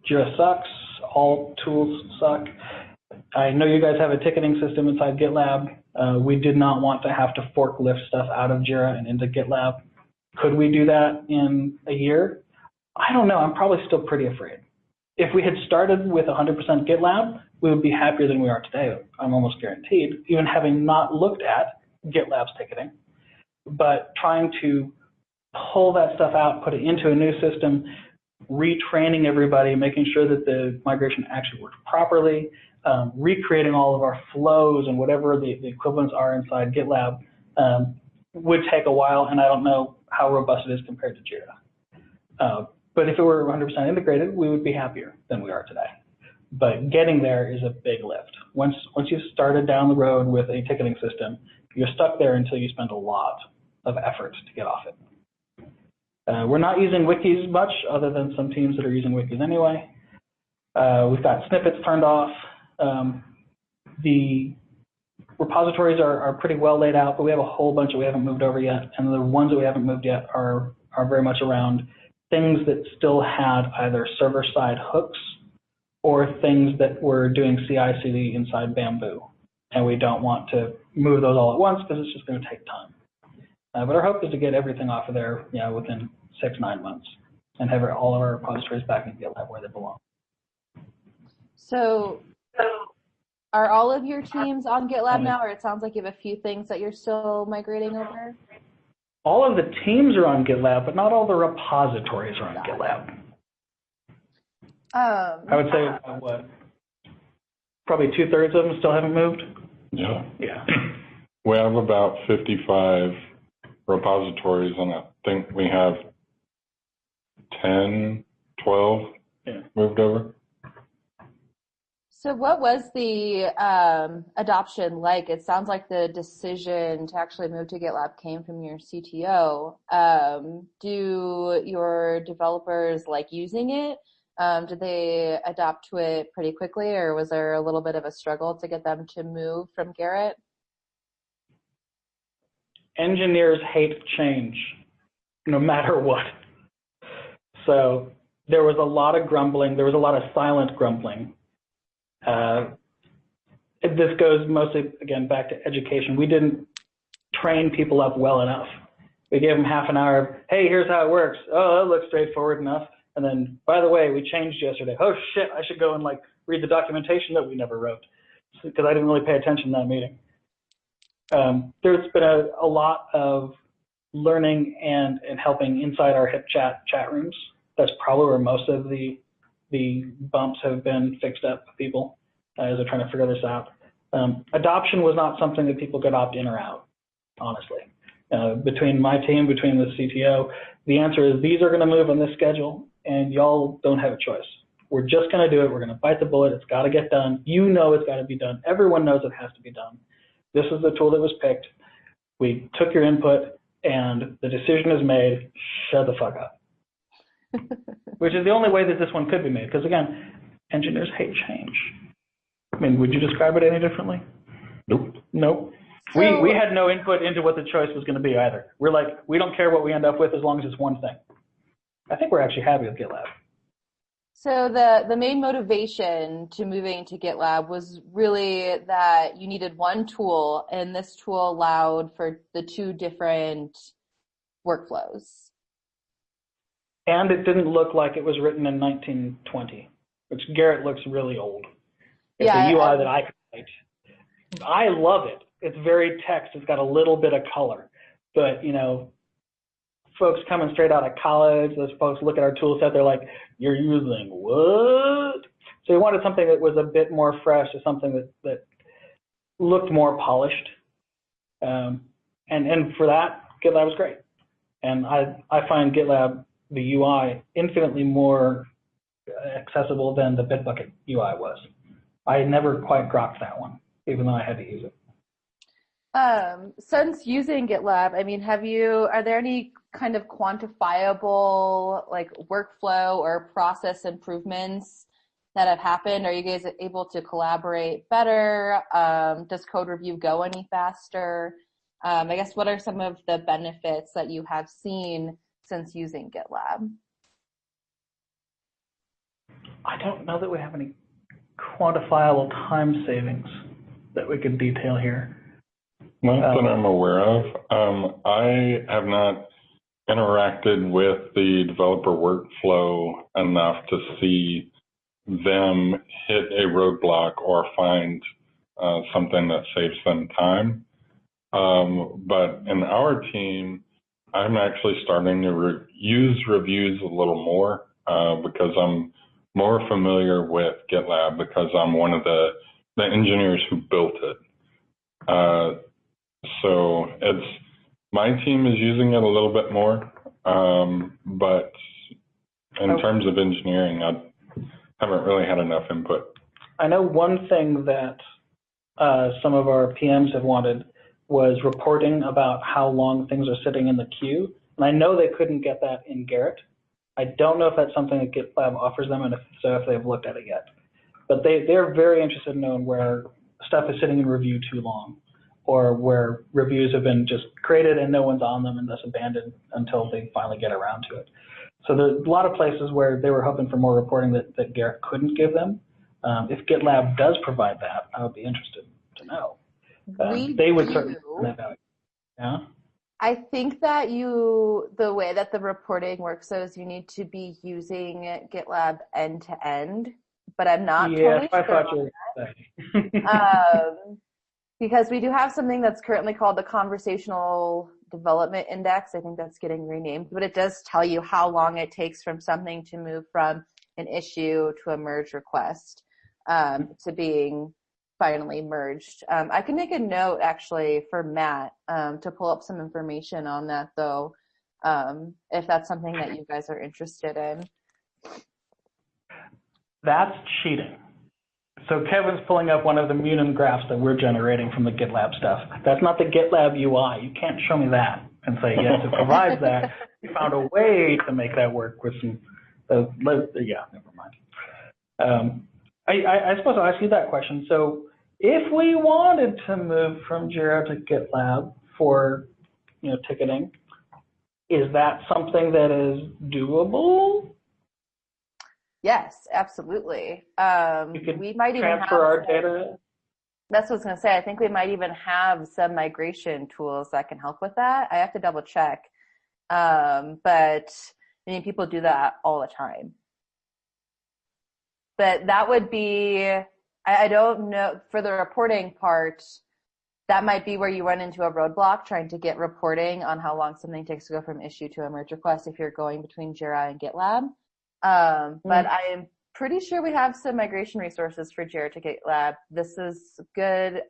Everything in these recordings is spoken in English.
Jira sucks. All tools suck. I know you guys have a ticketing system inside GitLab. We did not want to have to forklift stuff out of Jira and into GitLab. Could we do that in a year? I don't know. I'm probably still pretty afraid. If we had started with 100% GitLab, we would be happier than we are today. I'm almost guaranteed, even having not looked at GitLab's ticketing. But trying to pull that stuff out, put it into a new system, retraining everybody, making sure that the migration actually works properly, recreating all of our flows and whatever the equivalents are inside GitLab would take a while, and I don't know how robust it is compared to Jira. But if it were 100% integrated, we would be happier than we are today. But getting there is a big lift. Once you've started down the road with a ticketing system, you're stuck there until you spend a lot of effort to get off it. We're not using wikis much, other than some teams that are using wikis anyway. We've got snippets turned off. The repositories are pretty well laid out, but we have a whole bunch that we haven't moved over yet, and the ones that we haven't moved yet are very much around things that still had either server-side hooks or things that were doing CI/CD inside Bamboo, and we don't want to move those all at once because it's just going to take time. But our hope is to get everything off of there within 6-9 months and have all of our repositories back in GitLab where they belong. So are all of your teams on GitLab now, or it sounds like you have a few things that you're still migrating over? All of the teams are on GitLab, but not all the repositories are on GitLab. I would say, probably 2/3 of them still haven't moved? Yeah. Yeah. We have about 55 repositories, and I think we have 10, 12 moved over. So what was the adoption like? It sounds like the decision to actually move to GitLab came from your CTO. Do your developers like using it? Did they adapt to it pretty quickly, or was there a little bit of a struggle to get them to move from Garrett? Engineers hate change, no matter what. So there was a lot of grumbling. There was a lot of silent grumbling. This goes mostly, again, back to education. We didn't train people up well enough. We gave them half an hour of, hey, here's how it works. Oh, that looks straightforward enough. And then, by the way, we changed yesterday. Oh, shit, I should go and read the documentation that we never wrote because I didn't really pay attention in that meeting. There's been a lot of learning and helping inside our HIP chat rooms. That's probably where most of the bumps have been fixed up for people as they're trying to figure this out. Adoption was not something that people could opt in or out, honestly. Between my team, between the CTO, the answer is these are going to move on this schedule, and y'all don't have a choice. We're just going to do it. We're going to bite the bullet. It's got to get done. You know it's got to be done. Everyone knows it has to be done. This is the tool that was picked. We took your input, and the decision is made. Shut the fuck up. Which is the only way that this one could be made, because, again, engineers hate change. I mean, would you describe it any differently? Nope. Nope. We had no input into what the choice was going to be either. We're like, we don't care what we end up with as long as it's one thing. I think we're actually happy with GitLab. So the main motivation to moving to GitLab was really that you needed one tool, and this tool allowed for the two different workflows. And it didn't look like it was written in 1920, which Garrett looks really old. It's a UI that I create. I love it. It's very text. It's got a little bit of color. But, folks coming straight out of college, those folks look at our tool set, they're like, you're using what? So we wanted something that was a bit more fresh, or something that looked more polished. And for that, GitLab was great. And I find GitLab, the UI, infinitely more accessible than the Bitbucket UI was. I never quite grokked that one, even though I had to use it. Since using GitLab, I mean, are there any kind of quantifiable workflow or process improvements that have happened? Are you guys able to collaborate better? Does code review go any faster? I guess what are some of the benefits that you have seen since using GitLab? I don't know that we have any quantifiable time savings that we could detail here. Not that I'm aware of. I have not interacted with the developer workflow enough to see them hit a roadblock or find something that saves them time. But in our team, I'm actually starting to use reviews a little more because I'm more familiar with GitLab because I'm one of the engineers who built it. So my team is using it a little bit more, but in terms of engineering, I haven't really had enough input. I know one thing that some of our PMs have wanted was reporting about how long things are sitting in the queue. And I know they couldn't get that in Garrett. I don't know if that's something that GitLab offers them and if they've looked at it yet. But they're very interested in knowing where stuff is sitting in review too long or where reviews have been just created and no one's on them and thus abandoned until they finally get around to it. So there's a lot of places where they were hoping for more reporting that Garrett couldn't give them. If GitLab does provide that, I would be interested to know. They would certainly value. Yeah. I think that the way that the reporting works though is you need to be using GitLab end to end, but I'm not totally I sure. thought you were saying. Because we do have something that's currently called the Conversational Development Index. I think that's getting renamed, but it does tell you how long it takes from something to move from an issue to a merge request to being finally merged. I can make a note actually for Matt to pull up some information on that though, if that's something that you guys are interested in. That's cheating. So Kevin's pulling up one of the Munin graphs that we're generating from the GitLab stuff. That's not the GitLab UI. You can't show me that and say, yes, it provides that. We found a way to make that work with some, yeah, never mind. I suppose I'll ask you that question. So if we wanted to move from Jira to GitLab for ticketing, is that something that is doable? Yes, absolutely. We might even transfer our data. That's what I was going to say. I think we might even have some migration tools that can help with that. I have to double check. But I mean, people do that all the time. But that would be, I don't know, for the reporting part, that might be where you run into a roadblock trying to get reporting on how long something takes to go from issue to a merge request if you're going between Jira and GitLab. But I am pretty sure we have some migration resources for Jira to GitLab. This is good.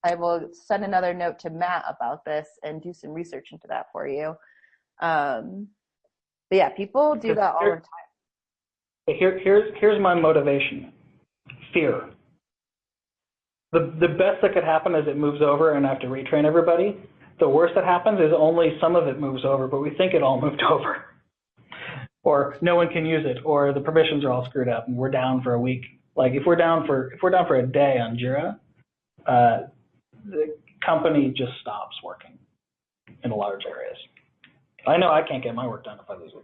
I will send another note to Matt about this and do some research into that for you. But yeah, people do that all the time. Here's my motivation. Fear. The best that could happen is it moves over and I have to retrain everybody. The worst that happens is only some of it moves over, but we think it all moved over. Or no one can use it, or the permissions are all screwed up and we're down for a week. Like if we're down for a day on Jira, the company just stops working in large areas. I know I can't get my work done if I lose it.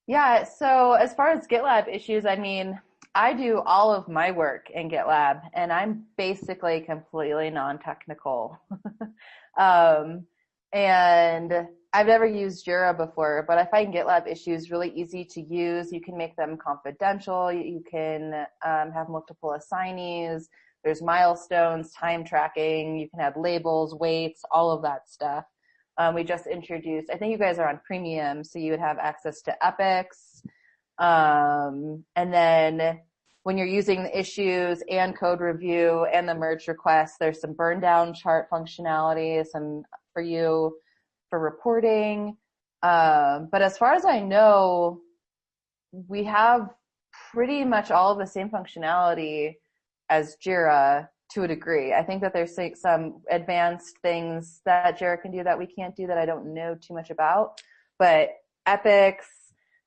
Yeah, so as far as GitLab issues, I mean, I do all of my work in GitLab and I'm basically completely non-technical. And I've never used Jira before, but I find GitLab issues really easy to use. You can make them confidential. You can have multiple assignees. There's milestones, time tracking. You can have labels, weights, all of that stuff. We just introduced, I think you guys are on premium, so you would have access to epics. And then when you're using the issues and code review and the merge request, there's some burn down chart functionality, some for you for reporting. But as far as I know, we have pretty much all of the same functionality as Jira to a degree. I think that there's some advanced things that Jira can do that we can't do that I don't know too much about. But epics,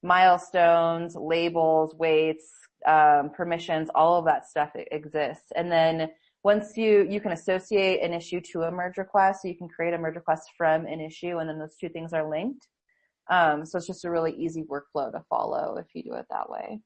milestones, labels, weights, permissions, all of that stuff exists. And then once you can associate an issue to a merge request, so you can create a merge request from an issue, and then those two things are linked. So it's just a really easy workflow to follow if you do it that way.